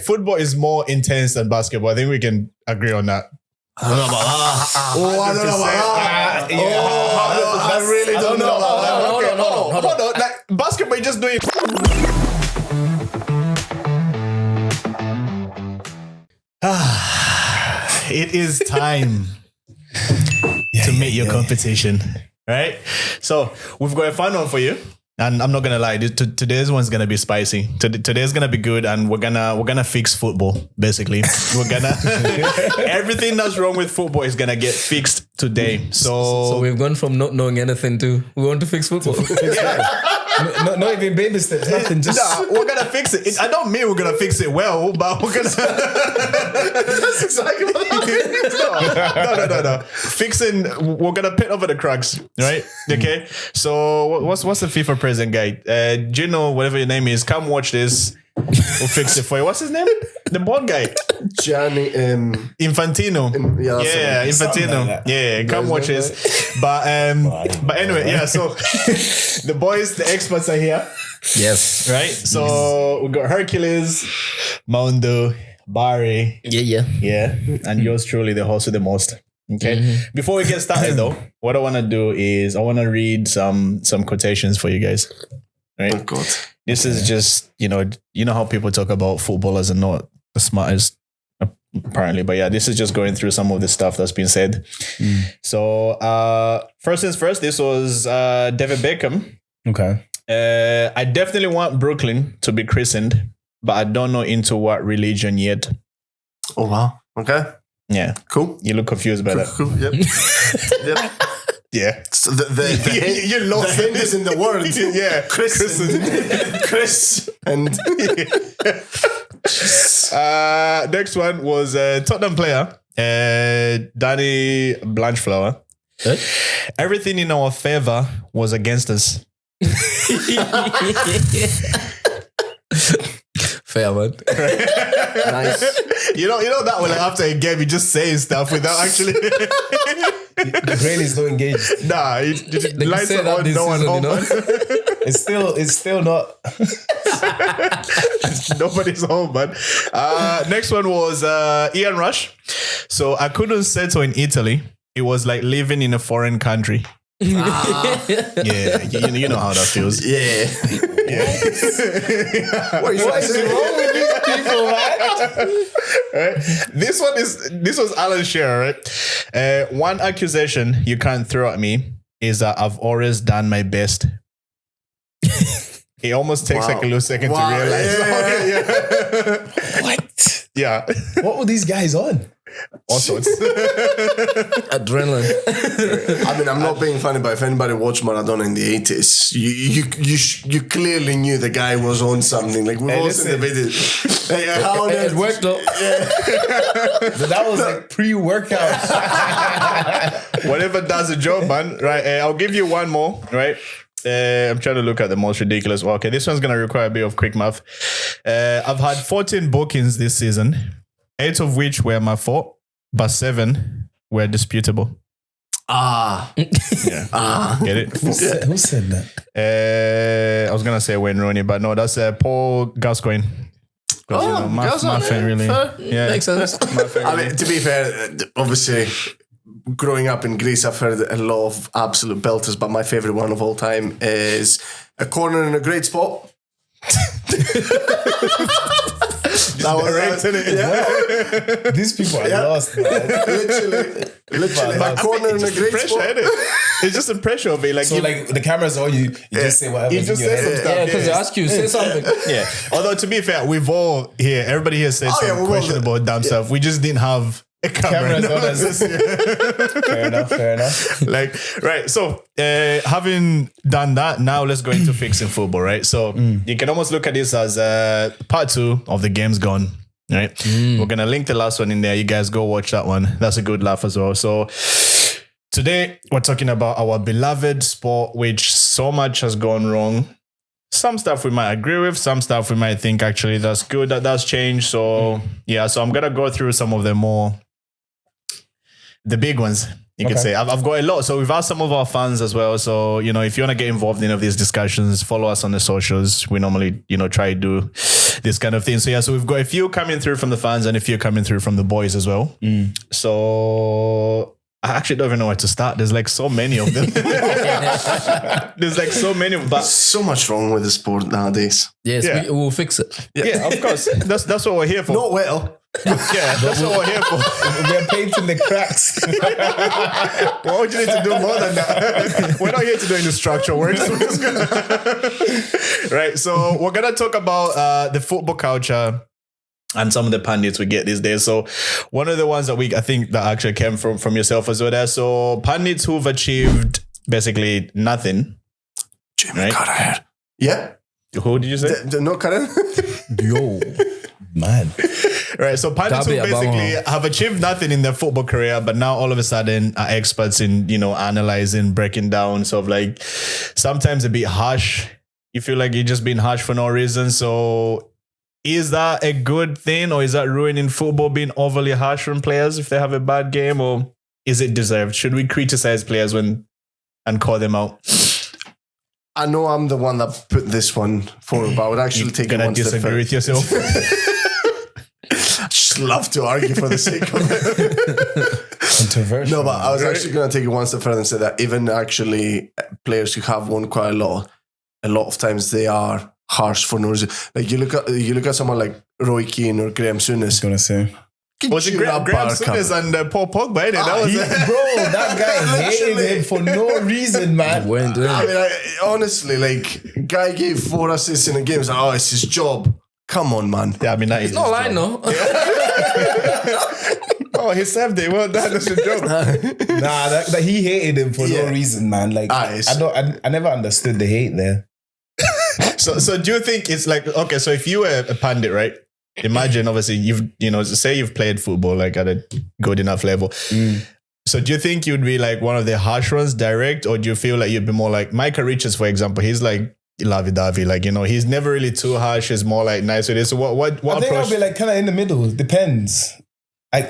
Football is more intense than basketball. I think we can agree on that. I don't know about that. I don't know about that. I really don't know about that. Hold on. Like, basketball, you just do it. It is time to meet your competition, right? So we've got a fun one for you. And I'm not gonna lie, today's one's gonna be spicy. Today's gonna be good, and we're gonna fix football. Basically, we're gonna everything that's wrong with football is gonna get fixed today. So we've gone from not knowing anything to we want to fix football. not even baby steps, nothing. Just we're gonna fix it. I don't mean we're gonna fix it well, but we're gonna. That's exactly what I mean. No. Fixing. We're gonna pit over the cracks, right? Okay. So what's the FIFA president guy? Gino, whatever your name is, come watch this. We'll fix it for you. What's his name? The bald guy. Gianni Infantino. Infantino. Like yeah, come watch this. But anyway, yeah. So the boys, the experts are here. Yes. Right. So we got Hercules, Mondo, Barry. Yeah. And yours truly, the host with the most. Okay. Before we get started though, what I want to do is I want to read some quotations for you guys. Right. Oh God. This is just, you know how people talk about footballers and not the smartest, apparently. But yeah, this is just going through some of the stuff that's been said. So first things first, this was David Beckham. okay. I definitely want Brooklyn to be christened, but I don't know into what religion yet. Oh wow. Okay. Yeah. Cool. You look confused by that. Cool. Yep. Yep. Yeah. So the You lost hint is in the word. Yeah. Chris and next one was Tottenham player, Danny Blanchflower. Huh? Everything in our favor was against us. Fair man. nice. You know that one, like after a game, you just saying stuff without actually. The brain is not engaged. Nah, They lights say are that on, this no one season, home. you know? It's still not. Nobody's home, man. Next one was Ian Rush. So I couldn't settle in Italy. It was like living in a foreign country. Yeah, you know how that feels. Yeah. What is wrong with these people, man? Right? This was Alan Shearer, right? One accusation you can't throw at me is that I've always done my best. It almost takes like a little second to realize. Yeah. What? Yeah. What were these guys on? All sorts. Adrenaline. I mean, I'm not being funny, but if anybody watched Maradona in the 80s, you clearly knew the guy was on something. Like we've all seen the video. It worked though. But that was like pre-workout. Whatever does the job, man. Right. I'll give you one more. Right. I'm trying to look at the most ridiculous. Well, okay, this one's going to require a bit of quick math. I've had 14 bookings this season, 8 of which were my fault, but 7 were disputable. Ah. Yeah. Get it? Who said that? I was going to say Wayne Rooney, but no, that's Paul Gascoigne. Math ain't really. Yeah. Makes sense. I mean, to be fair, obviously, growing up in Greece, I've heard a lot of absolute belters, but my favorite one of all time is a corner in a great spot. These people are lost, man. Literally. My corner in a great spot. It's just the pressure of it. Like, So like the cameras are on you, just say whatever. you just say some stuff. Yeah, because they ask you, say something. Yeah. Although to be fair, we've all here, everybody here said some questionable dumb stuff. We just didn't have a camera. Cameras on us. Fair enough. Like, right. So having done that, now let's go into fixing football, right? So you can almost look at this as part 2 of the game's gone. Right. We're gonna link the last one in there. You guys go watch that one. That's a good laugh as well. So today we're talking about our beloved sport, which so much has gone wrong. Some stuff we might agree with, some stuff we might think actually that's good, that's changed. So yeah, so I'm gonna go through some of the big ones. You could say I've got a lot. So we've asked some of our fans as well. So, if you want to get involved in any of these discussions, follow us on the socials. We normally, try to do this kind of thing. So yeah, so we've got a few coming through from the fans and a few coming through from the boys as well. So I actually don't even know where to start. There's like so many of them. There's like so many, but So much wrong with the sport nowadays. Yes, Yeah. we'll fix it. yeah, of course, that's what we're here for. Not well. Yeah, that's what we're here for. We're painting the cracks. Why would you need to do more than that? We're not here to do any structural work. So we're just gonna... Right. So we're gonna talk about the football culture and some of the pundits we get these days. So one of the ones that I think that actually came from yourself as well there. So pundits who've achieved basically nothing. Jimmy Right. Carragher. Yeah. Who did you say? No, Karen. Yo, man. Right, so pundits who Gabi basically Abamo. have achieved nothing in their football career, but now all of a sudden are experts in, analyzing, breaking down, sort of like sometimes a bit harsh. You feel like you're just being harsh for no reason. So is that a good thing, or is that ruining football, being overly harsh on players if they have a bad game, or is it deserved? Should we criticize players and call them out? I know I'm the one that put this one forward, but I would actually take it Gonna one step disagree further. with yourself? I just love to argue for the sake of it. Controversial. No, but I was actually going to take it one step further and say that even actually players who have won quite a lot of times they are harsh for no reason. Like you look at someone like Roy Keane or Graham I was Souness. gonna say. Was it Graham Souness and Paul Pogba? Innit? That was Bro, that guy hated Literally. him for no reason, man. When doing I mean, honestly, like guy gave 4 assists in a game. It's like, oh, it's his job. Come on, man. Yeah, I mean, that is no his line, job. no. Oh, he saved it. Well done. That's a joke. Nah, that he hated him for Yeah. no reason, man. Like it's- I never understood the hate there. So do you think it's like, okay, so if you were a pundit, right? Imagine, obviously, say you've played football like at a good enough level. So do you think you'd be like one of the harsh ones direct, or do you feel like you'd be more like Micah Richards, for example? He's like lovey-dovey, like, he's never really too harsh. He's more like nice with it. So what I think I'll approach? be like kind of in the middle. Depends. I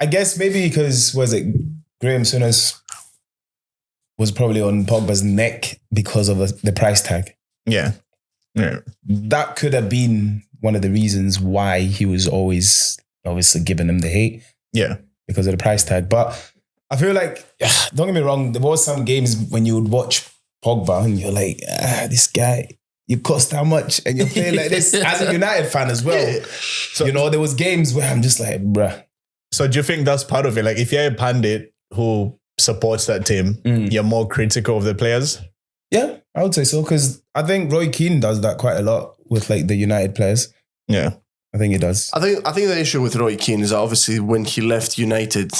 guess maybe because Graham Souness was probably on Pogba's neck because of the price tag. Yeah. That could have been one of the reasons why he was always obviously giving him the hate. Yeah. Because of the price tag. But I feel like, don't get me wrong, there was some games when you would watch Pogba and you're like, this guy, you cost how much? And you're playing like this as a United fan as well. Yeah. So, there was games where I'm just like, bruh. So do you think that's part of it? Like if you're a pundit who supports that team, you're more critical of the players? Yeah, I would say so. Because I think Roy Keane does that quite a lot with like the United players. Yeah. I think he does. I think the issue with Roy Keane is that obviously when he left United,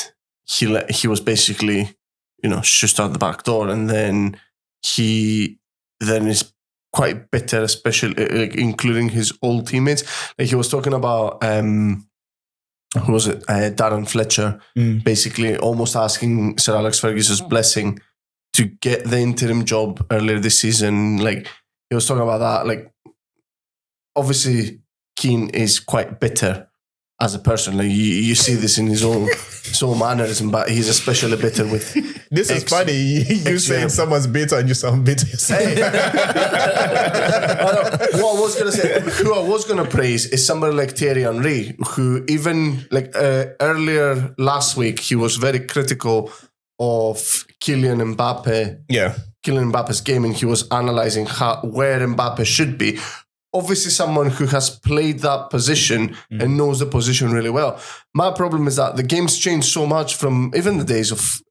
he was basically, shushed out the back door, and then he is quite bitter, especially like, including his old teammates. Like he was talking about who was it? Darren Fletcher, basically almost asking Sir Alex Ferguson's blessing to get the interim job earlier this season. Like he was talking about that. Like obviously Keane is quite bitter as a person. Like you see this in his own mannerism, but he's especially bitter with. This is funny. You saying someone's bitter and you sound bitter yourself. What I was gonna say, who I was gonna praise is somebody like Thierry Henry, who even like earlier last week he was very critical of Kylian Mbappe. Yeah. Kylian Mbappe's game, and he was analysing where Mbappe should be. Obviously, someone who has played that position and knows the position really well. My problem is that the game's changed so much from even the days of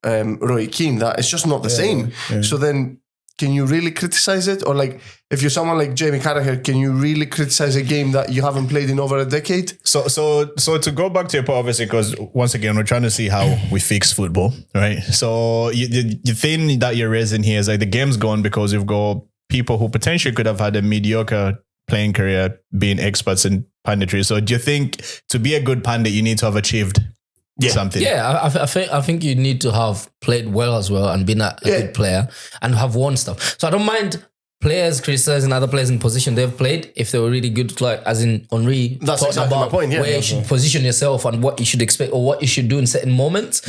Roy Keane that it's just not the same. Yeah. So then, can you really criticize it? Or like, if you're someone like Jamie Carragher, can you really criticize a game that you haven't played in over a decade? So to go back to your point, obviously, because once again, we're trying to see how we fix football, right? So the thing that you're raising here is like the game's gone because you've got people who potentially could have had a mediocre playing career being experts in punditry. So do you think to be a good pundit, you need to have achieved something? Yeah, I think you need to have played well as well and been a good player and have won stuff. So I don't mind players criticizing other players in position they've played if they were really good, like as in Henry. That's talking exactly about my point, yeah. where you should position yourself and what you should expect or what you should do in certain moments.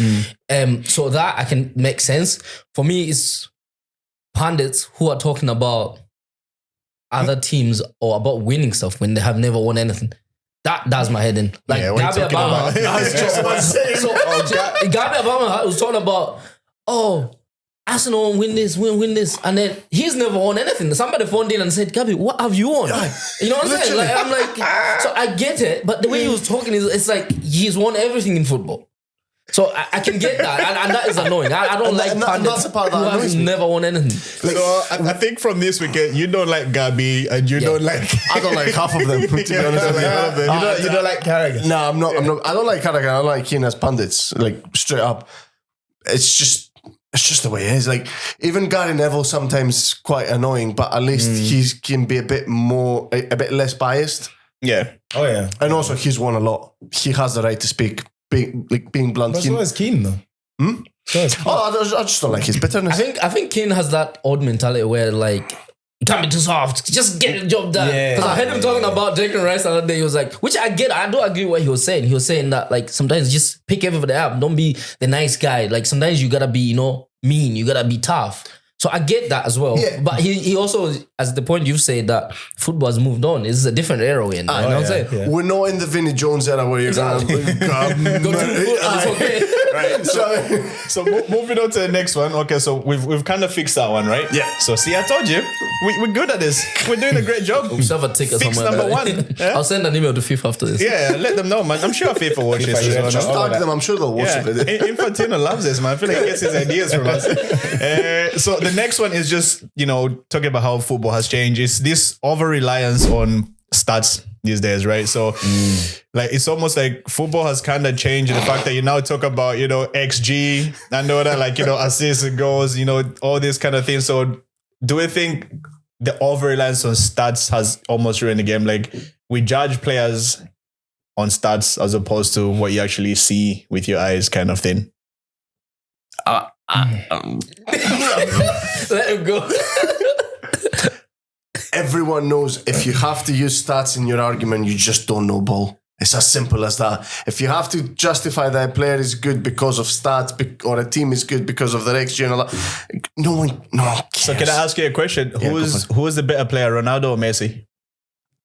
So that I can make sense. For me, it's pundits who are talking about other teams or about winning stuff when they have never won anything. That does my head in. Like Yeah, what are you Gabi talking Abama. about? That's just what I'm saying. So Gabi Abama was talking about, Arsenal win this, and then he's never won anything. Somebody phoned in and said, Gabi, what have you won? You know what I'm saying? Like, I'm like, so I get it, but the way he was talking is, it's like he's won everything in football. So I can get that, and that is annoying. I don't like pundits that's the part that who annoys have me. never won anything. So I think from this we get you don't like Gabi and you don't like. I don't like half of them, to be honest with you. You don't like Carragher? No, I'm not. I don't like Carragher. I don't like Keane as pundits. Like straight up, it's just the way it is. Like even Gary Neville sometimes quite annoying, but at least he can be a bit less biased. Yeah. Oh yeah. And also he's won a lot. He has the right to speak. Being blunt. But so is Keane though. So is Keane. I just don't like his bitterness. I think Kane has that odd mentality where like, you can't be too soft, just get the job done. Yeah. Because I heard him talking about Declan Rice the other day. He was like, which I get, I do agree with what he was saying. He was saying that like sometimes just pick everybody up. Don't be the nice guy. Like sometimes you gotta be, mean. You gotta be tough. So I get that as well. Yeah. But he also, as the point you've said, that football has moved on. It's a different era we're in. You know what I'm saying? Yeah. We're not in the Vinnie Jones era where you're Exactly. going to Go to the foot and it's okay. Right. So moving on to the next one. Okay, so we've kind of fixed that one, right? Yeah. So see, I told you, we're good at this. We're doing a great job. We should have a ticker Fix somewhere. number one. Yeah? I'll send an email to FIFA after this. Yeah, let them know, man. I'm sure FIFA watches FIFA, this yeah, one. just no? all of Tag them, I'm sure they'll watch Yeah, it. Infantino loves this, man. I feel like he gets his ideas from us. So the next one is just, talking about how football has changed. It's this over-reliance on stats these days, right? So like it's almost like football has kind of changed in the fact that you now talk about, XG and all that, like, assists and goals, all this kind of thing. So do we think the over-reliance on stats has almost ruined the game? Like we judge players on stats as opposed to what you actually see with your eyes kind of thing. Let him go. Everyone knows if you have to use stats in your argument, you just don't know ball. It's as simple as that. If you have to justify that a player is good because of stats or a team is good because of their XG and all that, no one cares. So can I ask you a question? Yeah, Who is the better player, Ronaldo or Messi?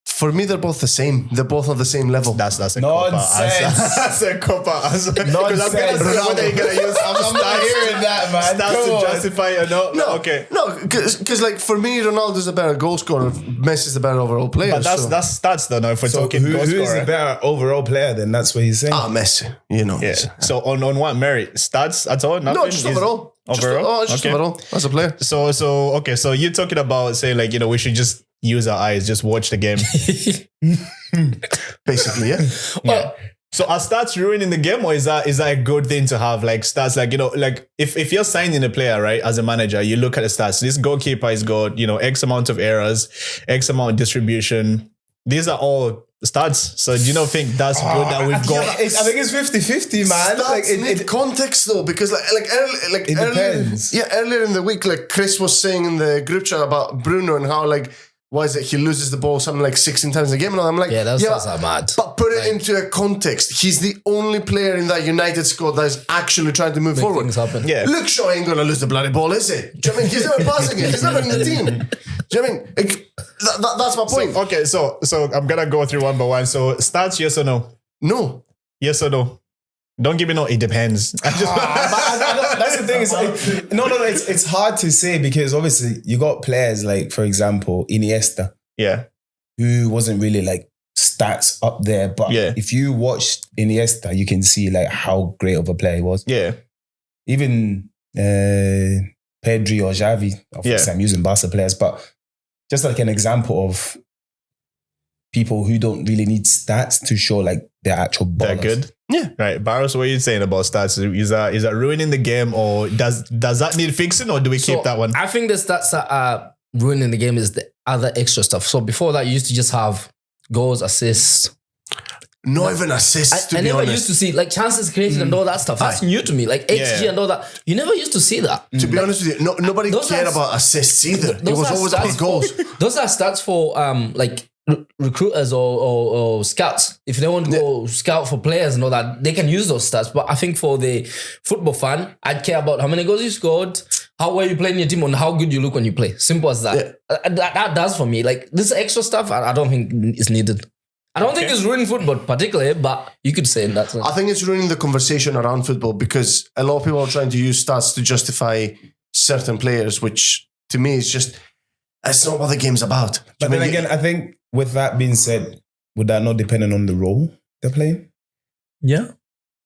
For me, they're both the same. They're both on the same level. That's a Nonsense. That's a copper answer. Because Nonsense. I'm gonna say what are you gonna use? I'm not hearing that, man. Stats Come to on. justify it. No, okay. No, because like for me, Ronaldo's a better goal scorer. Messi's a better overall player. But that's stats though. Now if we're So talking goal who's scorer. the better overall player then? That's what he's saying. Messi. Yeah. So on what merit? Stats at all? Nothing? No, just overall. Overall? Just Okay. overall as a player. So okay. So you're talking about saying like we should just use our eyes, just watch the game. Basically, yeah. Well, So are stats ruining the game, or is that a good thing to have? Like stats, like like if you're signing a player, right, as a manager, you look at the stats. This goalkeeper has got X amount of errors, X amount of distribution. These are all stats. So do you not think that's good that we've got? I think it's 50-50, man. Stats need context though, because It depends. earlier in the week, like Chris was saying in the group chat about Bruno and how why is it he loses the ball something like 16 times a game, and I'm like, yeah, those stats are mad. But put it into a context. He's the only player in that United squad that is actually trying to move Make forward. things happen. Yeah. Luke Shaw ain't gonna lose the bloody ball, is he? Do you know what I mean? He's never passing it. He's never in the team. Do you know what I mean? That's my point. Okay, so I'm gonna go through one by one. So stats, yes or no? No. Yes or no? Don't give me no. It depends. That's the thing. It's hard to say because obviously you got players like, for example, Iniesta, Yeah. who wasn't really like stats up there. But Yeah. if you watch Iniesta, you can see like how great of a player he was. Yeah. Even Pedri or Xavi, obviously I'm using Barca players, but just like an example of people who don't really need stats to show like their actual ballers. They're good. Yeah. Right. Barros, what are you saying about stats? Is that ruining the game, or does that need fixing, or do we keep that one? I think the stats that are ruining the game is the other extra stuff. So before that, you used to just have goals, assists. Not even assists, to I be never honest. used to see like chances created and all that stuff. That's new to me. Like XG and all that. You never used to see that. To be honest with you, nobody Those cared are- about assists either. It Those was are always stats about goals. Those are stats for recruiters or scouts. If they want to go scout for players and all that, they can use those stats. But I think for the football fan, I'd care about how many goals you scored, how well you play in your team and how good you look when you play. Simple as that. Yeah. That does for me. Like this extra stuff, I don't think is needed. I don't think it's ruining football particularly, but you could say in that sense. I think it's ruining the conversation around football because a lot of people are trying to use stats to justify certain players, which to me is just, that's not what the game's about. But then again, I think with that being said, would that not depend on the role they're playing? Yeah.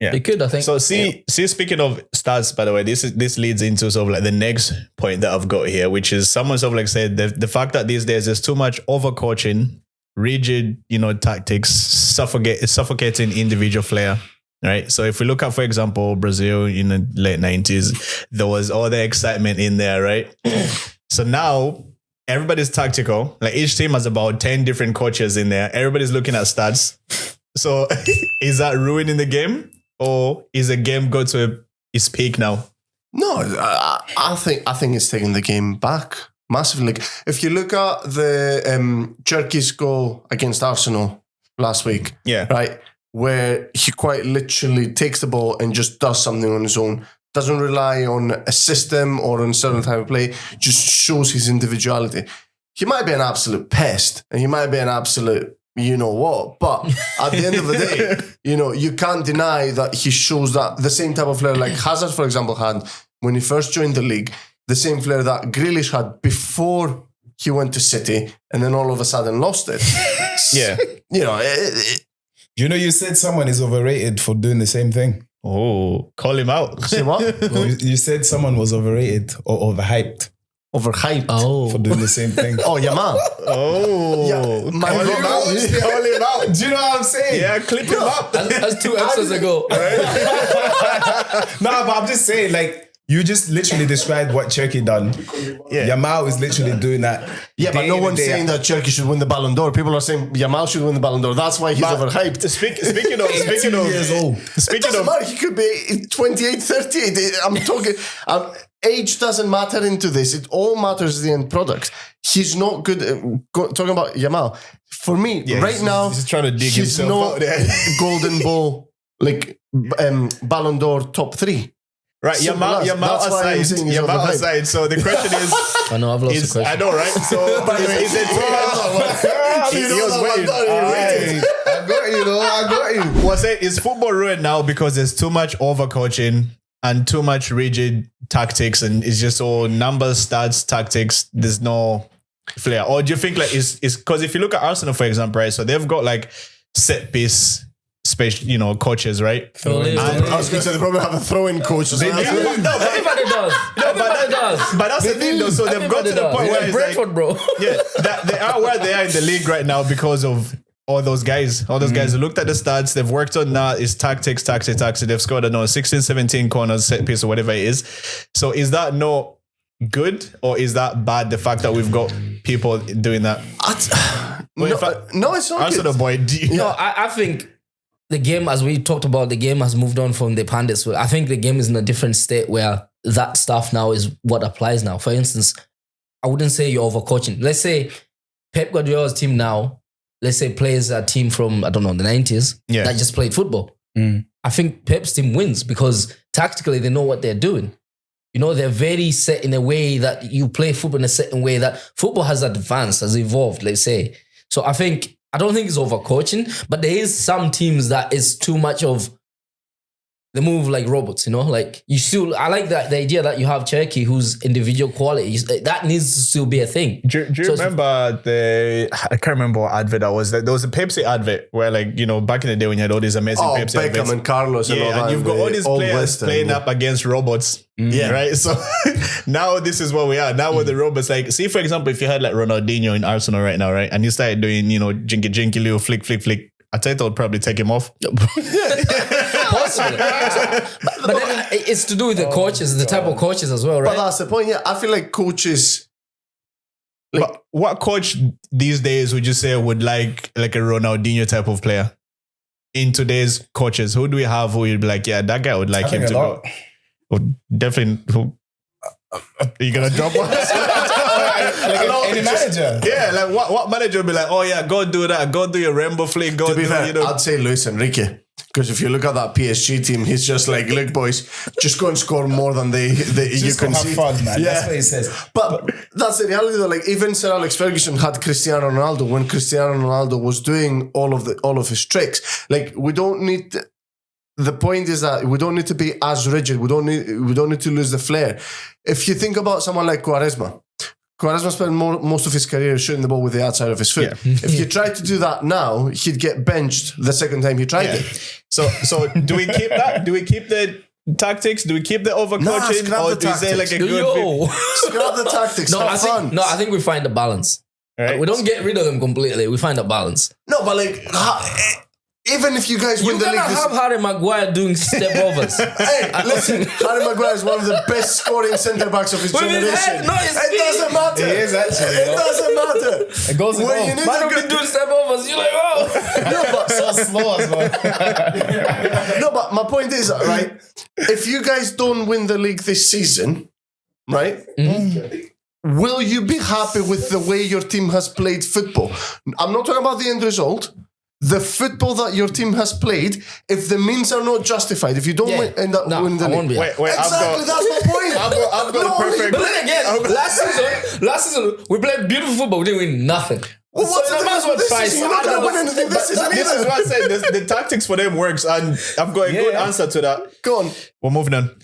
Yeah. It could, I think. So speaking of stats, by the way, this leads into sort of like the next point that I've got here, which is someone sort of like said the fact that these days there's too much overcoaching, rigid, tactics, suffocating individual flair. Right. So if we look at, for example, Brazil in the late 90s, there was all the excitement in there, right? So now everybody's tactical. Like each team has about 10 different coaches in there. Everybody's looking at stats. So is that ruining the game? Or is the game go to its peak now? No, I think it's taking the game back massively. Like, if you look at the Cherki's goal against Arsenal last week, right, where he quite literally takes the ball and just does something on his own, doesn't rely on a system or on a certain type of play, just shows his individuality. He might be an absolute pest and he might be an absolute you know what, but at the end of the day, you can't deny that he shows that the same type of flair like Hazard, for example, had when he first joined the league, the same flair that Grealish had before he went to City and then all of a sudden lost it. Yeah. You said someone is overrated for doing the same thing. Oh, call him out. Say what? You said someone was overrated or overhyped. Overhyped for doing the same thing. Oh, Yamal. Oh, yeah, call him out. Do you know what I'm saying? Yeah, clip him up. That's 2 episodes ago. No, but I'm just saying, like, you just literally described what Cherki done. Yeah. Yamal is literally doing that. Yeah, but no one's saying that Cherki should win the Ballon d'Or. People are saying Yamal should win the Ballon d'Or. That's why he's overhyped. Speaking of years old. It doesn't matter. He could be 28, 38. I'm talking. Age doesn't matter into this. It all matters the end product. He's not good. Talking about Yamal, for me right now, he's trying to dig he's himself not out there. Golden Ball like Ballon d'Or top 3. Right, Yamal aside. So the question is, I know I've lost the question. I know, right? So, but is it? I got you. What's it? Is football ruined now because there's too much overcoaching and too much rigid tactics, and it's just all numbers, stats, tactics. There's no flair. Or do you think like it's because if you look at Arsenal, for example, right? So they've got like set piece special, coaches, right? I was going to say they probably have a throw-in coach. Everybody does. But that's the thing, though. So they've got to the point where it's Brentford, like, bro. yeah, they are where they are in the league right now because of all those guys. All those guys who looked at the stats, they've worked on that. It's tactics. They've scored, 16, 17 corners, set piece, or whatever it is. So is that not good or is that bad? The fact that we've got people doing that. No, it's not. Arsenal boy. No, I think the game, as we talked about, the game has moved on from the Pundits. I think the game is in a different state where that stuff now is what applies now. For instance, I wouldn't say you're overcoaching. Let's say Pep Guardiola's team now, let's say plays a team from, the 90s that just played football. I think Pep's team wins because tactically they know what they're doing. They're very set in a way that you play football in a certain way that football has advanced, has evolved, let's say. So I don't think it's overcoaching, but there is some teams that is too much of the move like robots, like you still, I like that the idea that you have Cherki whose individual quality, that needs to still be a thing. Do you remember I can't remember what advert that was. There was a Pepsi advert where back in the day when you had all these amazing Pepsi Beckham adverts. and Carlos and all that. And you've got all these players playing up against robots. Yeah. Right. So now this is what we are. Now with the robots, like, see, for example, if you had like Ronaldinho in Arsenal right now, right? And you started doing, jinky, little flick. Arteta would probably take him off. Possibly. But then it's to do with the coaches, the type of coaches as well, right? But that's the point. Yeah, I feel like coaches. But what coach these days would you say would like a Ronaldinho type of player? In today's coaches, who do we have who you'd be like, yeah, that guy would like him to go? Well, definitely. Who? Are you gonna drop one? Any manager? Yeah, like what manager would be like, oh yeah, go do that, go do your rainbow flick, go To be do fair, I'd say Luis Enrique. Because if you look at that PSG team, he's just like, look, boys, just go and score more than you Just can go have see. fun, man. Yeah. That's what he says. But that's the reality though. Like even Sir Alex Ferguson had Cristiano Ronaldo when Cristiano Ronaldo was doing all of his tricks. Like we don't need. The point is that we don't need to be as rigid. We don't need to lose the flair. If you think about someone like Quaresma spent most of his career shooting the ball with the outside of his foot. Yeah. If you try to do that now, he'd get benched the second time he tried it. So do we keep that? Do we keep the tactics? Do we keep the overcoaching? scrap Or the is there like a good Yo. Scrap the tactics. No, have fun. I think we find a balance. Right? We don't get rid of them completely. We find a balance. No, but like, even if you guys win You the league, cannot have Harry Maguire doing step overs. Hey, listen, Harry Maguire is one of the best scoring centre backs of his With his generation. head, no, his It feet. doesn't matter. It is actually, It you know. doesn't matter. It goes in When goal. you need Man, a we've been doing step overs. You're like, oh. no, but So slow as well. no, but my point is, right, if you guys don't win the league this season, right, will you be happy with the way your team has played football? I'm not talking about the end result. The football that your team has played, if the means are not justified, if you don't end up winning the I won't league. be Wait, Exactly, that's my point. I've got No, a perfect. But then again, last season we played beautiful football. We didn't win nothing. Well, what's So the might as well difference? try This season, something. you're not going to win anything this season This is either. what I said. The tactics for them works, and I've got a good Yeah. answer to that. Go on. We're moving on.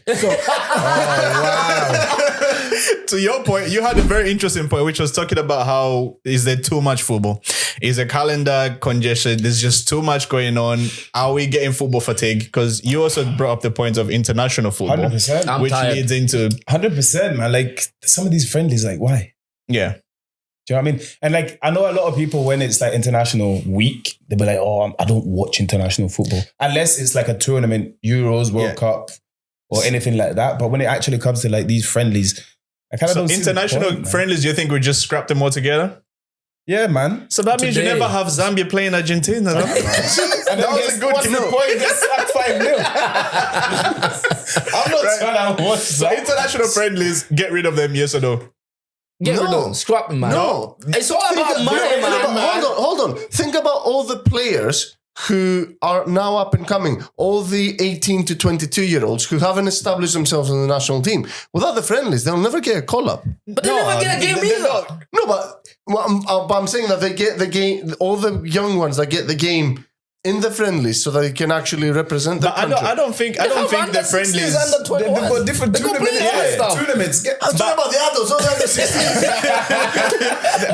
To your point, you had a very interesting point, which was talking about how is there too much football? Is a calendar congestion? There's just too much going on. Are we getting football fatigue? Because you also brought up the point of international football, 100%. I'm which tired. leads into 100%, man. Like some of these friendlies, like why? yeah. Do you know what I mean? And like, I know a lot of people when it's like international week, they'll be like, oh, I don't watch international football. Unless it's like a tournament, Euros, World Yeah. Cup, or anything like that. But when it actually comes to like these friendlies, I kind of So don't see the international point, man. friendlies, do you think we just scrap them all together? Yeah, man. So that means you Today. never have Zambia playing Argentina. No? And that was a good what's the note. point? They sacked 5-0. I'm not trying to watch So that. international friendlies, get rid of them, yes or no? Get rid No. of them. Scrap them, man. No. It's all about Think- money, man. Hold on. Think about all the players who are now up and coming, all the 18 to 22-year-olds who haven't established themselves in the national team. Without the friendlies, they'll never get a call-up. But they never get a game they're either. not. No, but I'm saying that they get the game, all the young ones that get the game in the friendlies so that they can actually represent the But country. I don't think the friendlies. Under 21s. They've got different They tournaments. complete other stuff. Tournaments. I'm talking about the adults, not the under 16.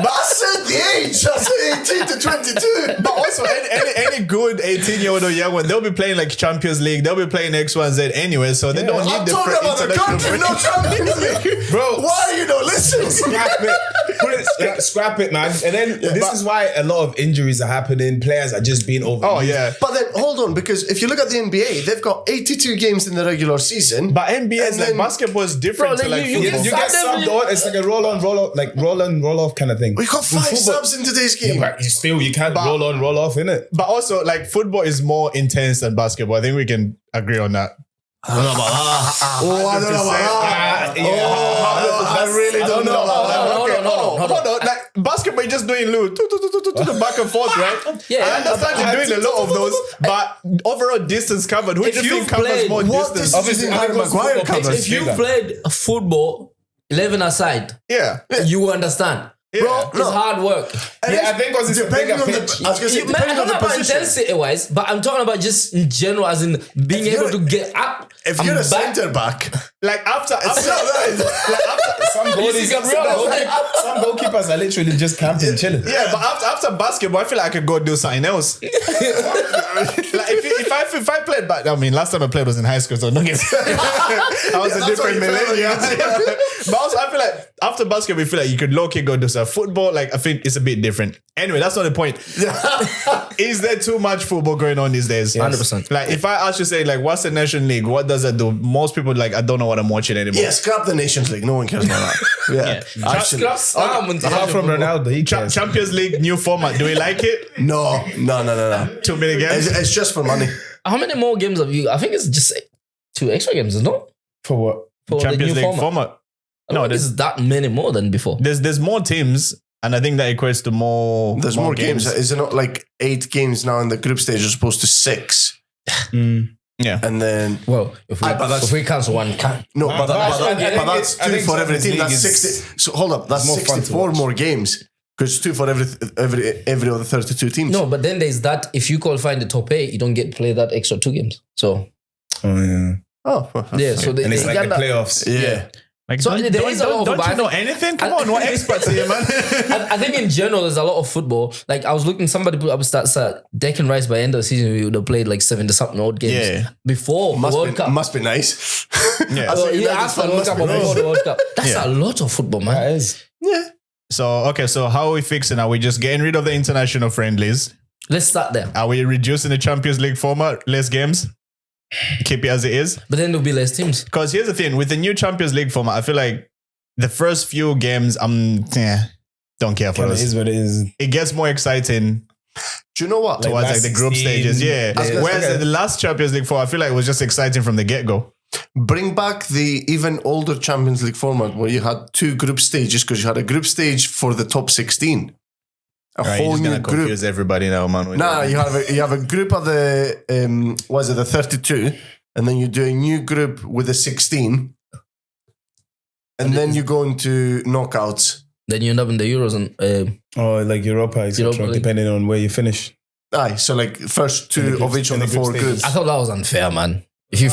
But I said the age. I said 18 to 22. But also, any good 18-year-old or young one, they'll be playing like Champions League. They'll be playing X, Y, Z anyway, so they don't I'm need the talking about the international country, friendlies. not Champions League. Bro. Why are you not listening? Scrap it. Put it, like, scrap it, man. And then this is why a lot of injuries are happening. Players are just being over. Oh yeah. But then, hold on, because if you look at the NBA, they've got 82 games in the regular season. But NBA is And like then- basketball is different Bro, to like you football. You get subbed on. It's like a roll on, roll off, like roll on, roll off kind of thing. We got 5 football- subs in today's game. But you can't roll on, roll off, innit? But also, like football is more intense than basketball. I think we can agree on that. I don't know about that. I really don't know about that. Hold on, hold on. Hold on. Like basketball, you're just doing Lou, to back and forth, right? Yeah, I understand you're doing a lot of those, but overall distance covered. Who do If you think you've covers played- more What distance? distance Obviously, do Harry because Maguire football covers? players If you bigger. played football, 11 aside, Yeah. you understand. Bro, It's hard work. Yeah, I think because it's a depending bigger on pitch. the, I was going to say, I depending don't on know the about position. intensity wise, but I'm talking about just in general, as in being If able you're- to get up. If and you're a back. centre back, like after Some see Gabriel? goalkeepers are literally just camping, chilling. yeah, but after basketball, I feel like I could go do something else. Like if I played back, I mean, last time I played was in high school, so don't get I was a that's different what you feel millennial. But also, I feel like after basketball, you feel like you could low key go do some football. Like I think it's a bit different. Anyway, that's not the point. Is there too much football going on these days? 100%. Like if I ask you, say, like, what's the Nation League? What does it do? Most people like, I don't know what I'm watching anymore. yeah, scrap the Nations League. No one cares about that. Yeah. Actually, Apart from Ronaldo, he cares. Champions League new format. Do we like it? no. Too many games. It's just for money. How many more games have you? I think it's just 2 extra games, isn't it? For what? For Champions the new League format. I don't think there's it's that many more than before. there's more teams, and I think that equates to more. There's more games. Is it not like 8 games now in the group stage as opposed to 6? Yeah. And then Well, if we cancel one, no, but that's I two think for every Champions team. League That's is 60. So hold up, that's more fun to 64 watch. more games because two for every other 32 teams. no, but then there's that. If you qualify in the top 8, you don't get to play that extra 2 games. So Oh yeah. Oh, well, yeah, so And it's they like the got that- playoffs. yeah. Like, So there is a lot of don't football. you know I think- anything? Come on, what experts here, man? I think in general, there's a lot of football. Like I was looking, somebody put up stats that Declan Rice by end of the season we would have played like 70-something odd games Yeah. before the World Cup. Must be nice. Yeah. As a United after the fan, World must Cup be or nice. before the World Cup. That's Yeah. a lot of football, man. That is. Yeah. So how are we fixing? Are we just getting rid of the international friendlies? Let's start there. Are we reducing the Champions League format? Less games? Keep it as it is? But then there'll be less teams. Because here's the thing, with the new Champions League format, I feel like the first few games, don't care for Kind of us. is what it is. It gets more exciting Do you know what? Like, towards like last the group 16, stages. Yeah. I was gonna Whereas say- the last Champions League format, I feel like it was just exciting from the get-go. Bring back the even older Champions League format where you had 2 group stages because you had a group stage for the top 16. A Right, you're whole just new gonna group. confuse everybody now, man. with Nah, that. you have a group of the the 32, and then you do a new group with the 16, and then you go into knockouts. Then you end up in the Euros and Or like Europa, etc. Europa League. Depending on where you finish. Aye, so like first In the 2 group- of each of in the the group 4 stages. groups. I thought that was unfair, man. If you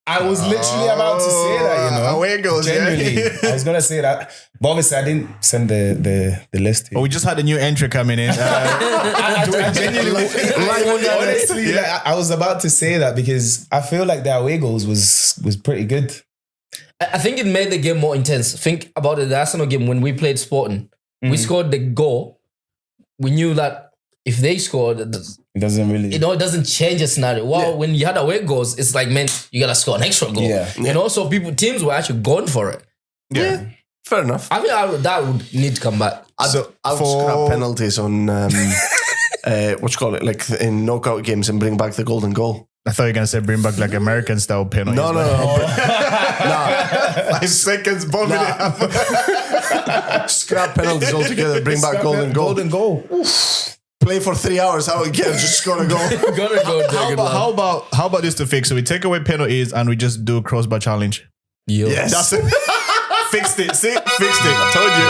I was literally about to say that, you know. Away goes, Genuinely. yeah. I was gonna say that. But obviously I didn't send the list Oh, here. we just had a new entry coming in. I genuinely honestly like, I was about to say that because I feel like the away goals was pretty good. I think it made the game more intense. Think about it. The Arsenal game when we played Sporting, we scored the goal. We knew that if they scored, It doesn't really it doesn't change the scenario. Well, when you had away goals, it's like, man, you gotta score an extra goal. Yeah. You know, so teams were actually going for it. Yeah. Fair enough. I think that would need to come back. So I would for- scrap penalties on what you call it, like in knockout games, and bring back the golden goal. I thought you were going to say bring back like American style penalties. No, Like 5 seconds, bombing it up. scrap penalties altogether. Bring back golden goal. Golden goal. Play for 3 hours. How again? Just score a goal. Gotta go, How about this to fix? So we take away penalties and we just do crossbar challenge. Yo. Yes. That's it. Fixed it. See? Fixed it. Told you.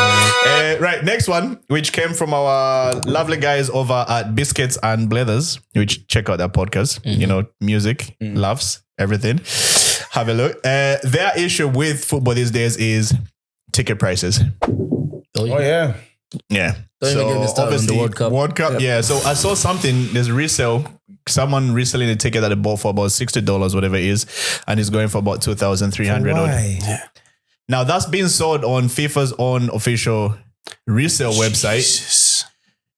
Right. Next one, which came from our lovely guys over at Biscuits and Blethers, which check out their podcast. You know, music, laughs, everything. Have a look. Their issue with football these days is ticket prices. Oh yeah. Yeah. Don't even get me started on the obviously, World Cup. yeah. So I saw something, there's resale. Someone reselling a ticket that they bought for about $60, whatever it is, and it's going for about 2,300. Why? Now that's being sold on FIFA's own official resale website. Jesus.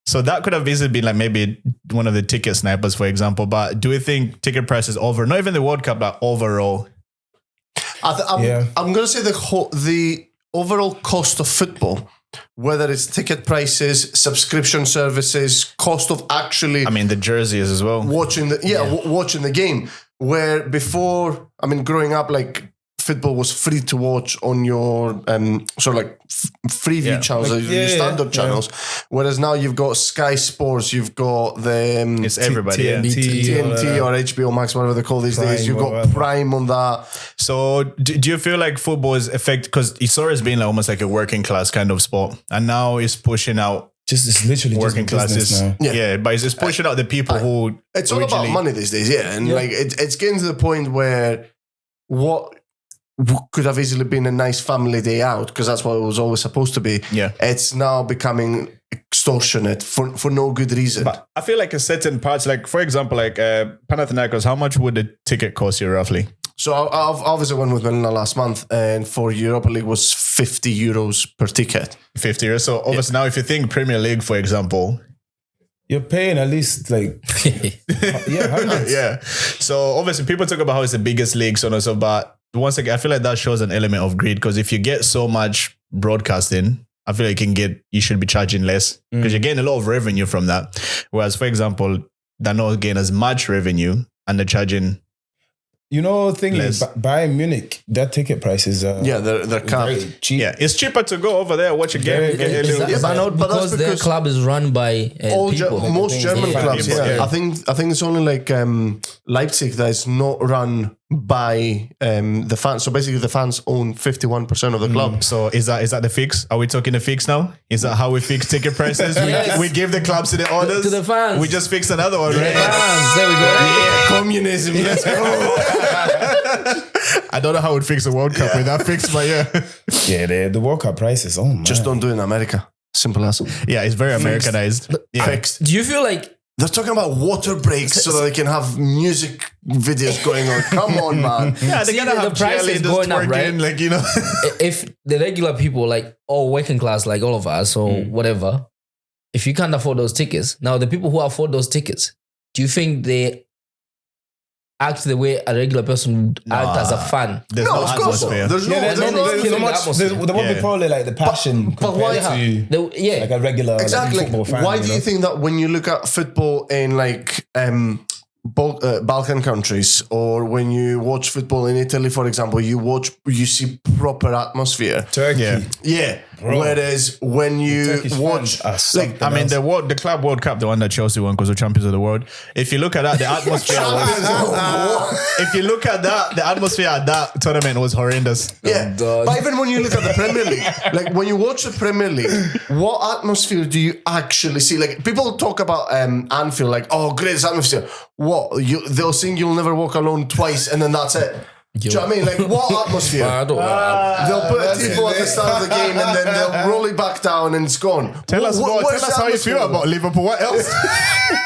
So that could have easily been like maybe one of the ticket snipers, for example. But do we think ticket prices over, not even the World Cup, but overall? I'm going to say the overall cost of football, whether it's ticket prices, subscription services, cost of actually I mean, the jerseys as well. watching watching the game. Where before, I mean, growing up, like football was free to watch on your sort of like freeview channels, your standard channels. Whereas now you've got Sky Sports, you've got the It's everybody. yeah. TNT or HBO Max, whatever they call these days. You've got whatever. Prime on that. So do you feel like football is affected, because it's always been like almost like a working class kind of sport, and now it's pushing out Just it's literally working just a business classes. now. Yeah, but it's pushing out the people who It's all about money these days, yeah. And like it's getting to the point where what could have easily been a nice family day out, because that's what it was always supposed to be. Yeah. It's now becoming extortionate for no good reason. But I feel like a certain parts, like for example, like Panathinaikos, how much would the ticket cost you roughly? So I've obviously went with Melina last month, and for Europa League was €50 per ticket. 50 euros. So obviously now if you think Premier League, for example, You're paying at least like hundreds. yeah. So obviously people talk about how it's the biggest league, so on and so, but once again, I feel like that shows an element of greed, because if you get so much broadcasting, I feel like you should be charging less, because you're getting a lot of revenue from that. Whereas, for example, they're not getting as much revenue and they're charging You know, thing Less. is, Bayern Munich, their ticket prices are they're capped. very cheap. Yeah, it's cheaper to go over there, watch a game, Very, get a very- little. Is that not but that's because their because club is run by All people? most German Yeah. clubs, People, yeah. I think it's only like Leipzig that is not run by the fans. So basically, the fans own 51% of the club. So is that the fix? Are we talking the fix now? Is that how we fix ticket prices? Yes. We give the clubs to the owners, To the fans. We just fix another one, right? Fans, there we go. Yeah, communism. Let's go. I don't know how we'd fix a World Cup with that fix, but yeah, Yeah, the World Cup prices. Oh man. Just don't do it in America. Simple as. yeah, it's very Americanized. Yeah. Fixed. Do you feel like They're talking about water breaks so that they can have music videos going on. Come on, man. Yeah, they See, gotta the have price is cheerleaders going up, twerking, right? like, you know. if the regular people, like all working class, like all of us or whatever, if you can't afford those tickets, now the people who afford those tickets, do you think they act the way a regular person would act as a fan? There's No, no of course not. atmosphere. There's no, Yeah, there's then no it's killing the much. atmosphere. There won't be Yeah. probably like the passion but why- compared to Yeah. like a regular exactly. like, football fan. Why you do know? you think that when you look at football in like Balkan countries, or when you watch football in Italy, for example, you see proper atmosphere? Turkey? Yeah. Yeah. Whereas when you Turkish watch, fans are something I mean, else. the Club World Cup, the one that Chelsea won because we're champions of the world. If you look at that, the atmosphere was. If you look at that, the atmosphere at that tournament was horrendous. yeah. God. But even when you look at the Premier League, like when you watch the Premier League, what atmosphere do you actually see? Like people talk about Anfield, like, oh, great atmosphere. What? They'll sing "You'll Never Walk Alone" twice, and then that's it. Do you know what I mean? Like, what atmosphere? I don't know. They'll put a tifo at the start of the game and then they'll roll it back down and it's gone. Tell us more. Where's Tell us the how you feel atmosphere? about Liverpool. What else?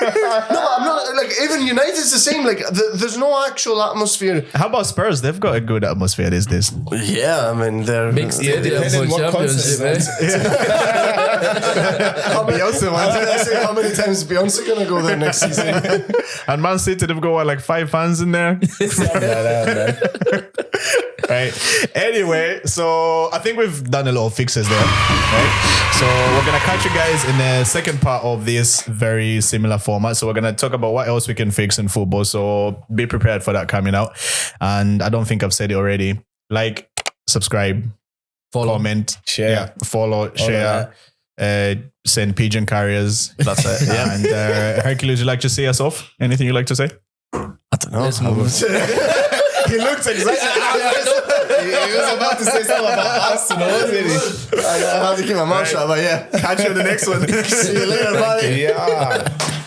No, I'm not. Like, even United's the same. Like, there's no actual atmospher. How about Spurs? They've got a good atmosphere these days. Yeah, I mean, they're Big stadium depending for what championship, concerts, Beyonce ones. How many times is Beyonce gonna go there next season? And Man City, they've got what, like 5 fans in there. Right. Anyway, so I think we've done a lot of fixes there. Right. So we're gonna catch you guys in the second part of this very similar format. So we're gonna talk about what else we can fix in football. So be prepared for that coming out. And I don't think I've said it already. Like, subscribe, Follow. comment, Share. follow, share. Send pigeon carriers. That's it. Yeah. And Hercules, would you like to see us off? Anything you'd like to say? I don't know. Let's move on. He looks exactly. He was about to say something about Arsenal, wasn't he? I have to keep my mouth shut, but yeah. Catch you in the next one. See you later, bye. Yeah.